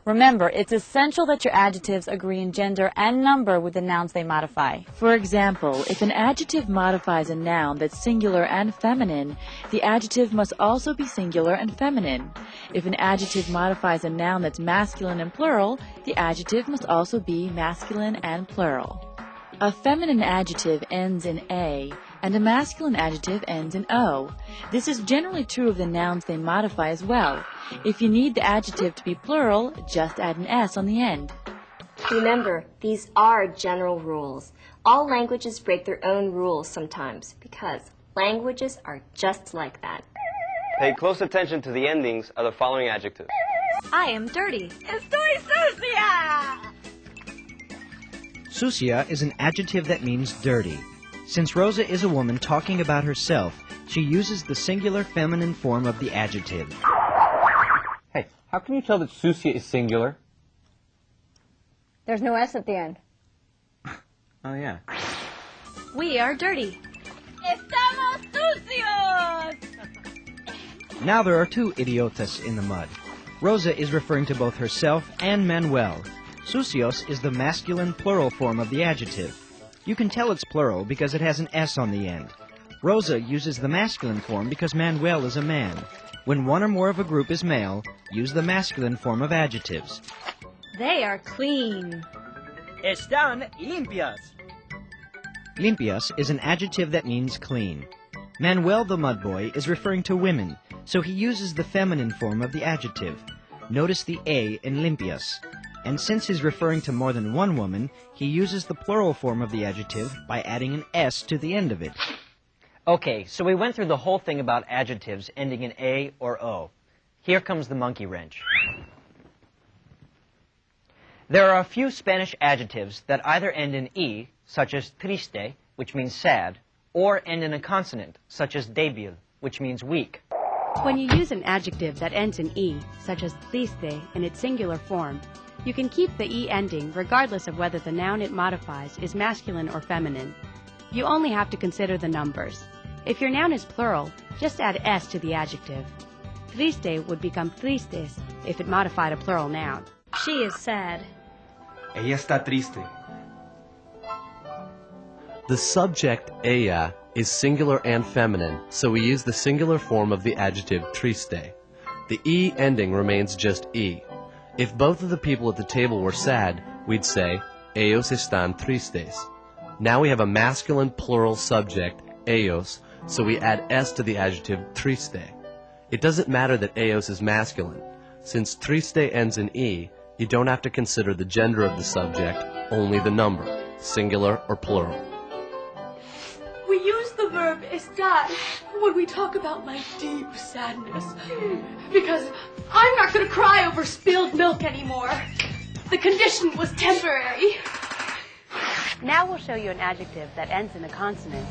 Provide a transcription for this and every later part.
Remember, it's essential that your adjectives agree in gender and number with the nouns they modify. For example, if an adjective modifies a noun that's singular and feminine, the adjective must also be singular and feminine. If an adjective modifies a noun that's masculine and plural, the adjective must also be masculine and plural. A feminine adjective ends in A, and a masculine adjective ends in O. This is generally true of the nouns they modify as well. If you need the adjective to be plural, just add an S on the end. Remember, these are general rules. All languages break their own rules sometimes because languages are just like that. Pay close attention to the endings of the following adjectives. I am dirty. Estoy sucia! Sucia is an adjective that means dirty. Since Rosa is a woman talking about herself, she uses the singular feminine form of the adjective. Hey, how can you tell that sucia is singular? There's no S at the end. Oh, yeah. We are dirty. Estamos sucios! Now there are two idiotas in the mud. Rosa is referring to both herself and Manuel. Sucios is the masculine plural form of the adjective. You can tell it's plural because it has an S on the end. Rosa uses the masculine form because Manuel is a man. When one or more of a group is male, use the masculine form of adjectives. They are clean. Están limpias. Limpias is an adjective that means clean. Manuel the mudboy is referring to women, so he uses the feminine form of the adjective. Notice the A in limpias. And since he's referring to more than one woman, he uses the plural form of the adjective by adding an S to the end of it. Okay, so we went through the whole thing about adjectives ending in A or O. Here comes the monkey wrench. There are a few Spanish adjectives that either end in E, such as triste, which means sad, or end in a consonant, such as débil, which means weak. When you use an adjective that ends in E, such as triste in its singular form, you can keep the E ending regardless of whether the noun it modifies is masculine or feminine. You only have to consider the numbers. If your noun is plural, just add S to the adjective. Triste would become tristes if it modified a plural noun. She is sad. Ella está triste. The subject, ella, is singular and feminine, so we use the singular form of the adjective triste. The E ending remains just E. If both of the people at the table were sad, we'd say, ellos están tristes. Now we have a masculine plural subject, ellos, so we add S to the adjective triste. It doesn't matter that ellos is masculine. Since triste ends in E, you don't have to consider the gender of the subject, only the number, singular or plural. We use the verb estar when we talk about my deep sadness. Because I'm not going to cry over spilled milk anymore. The condition was temporary. Now we'll show you an adjective that ends in a consonant.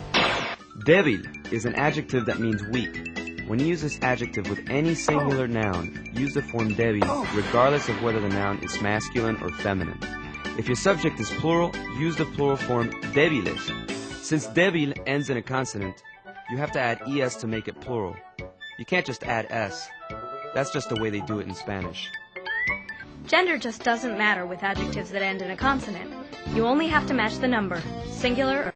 Débil is an adjective that means weak. When you use this adjective with any singular noun, use the form débil regardless of whether the noun is masculine or feminine. If your subject is plural, use the plural form débiles. Since débil ends in a consonant, you have to add es to make it plural. You can't just add s. That's just the way they do it in Spanish. Gender just doesn't matter with adjectives that end in a consonant. You only have to match the number, singular or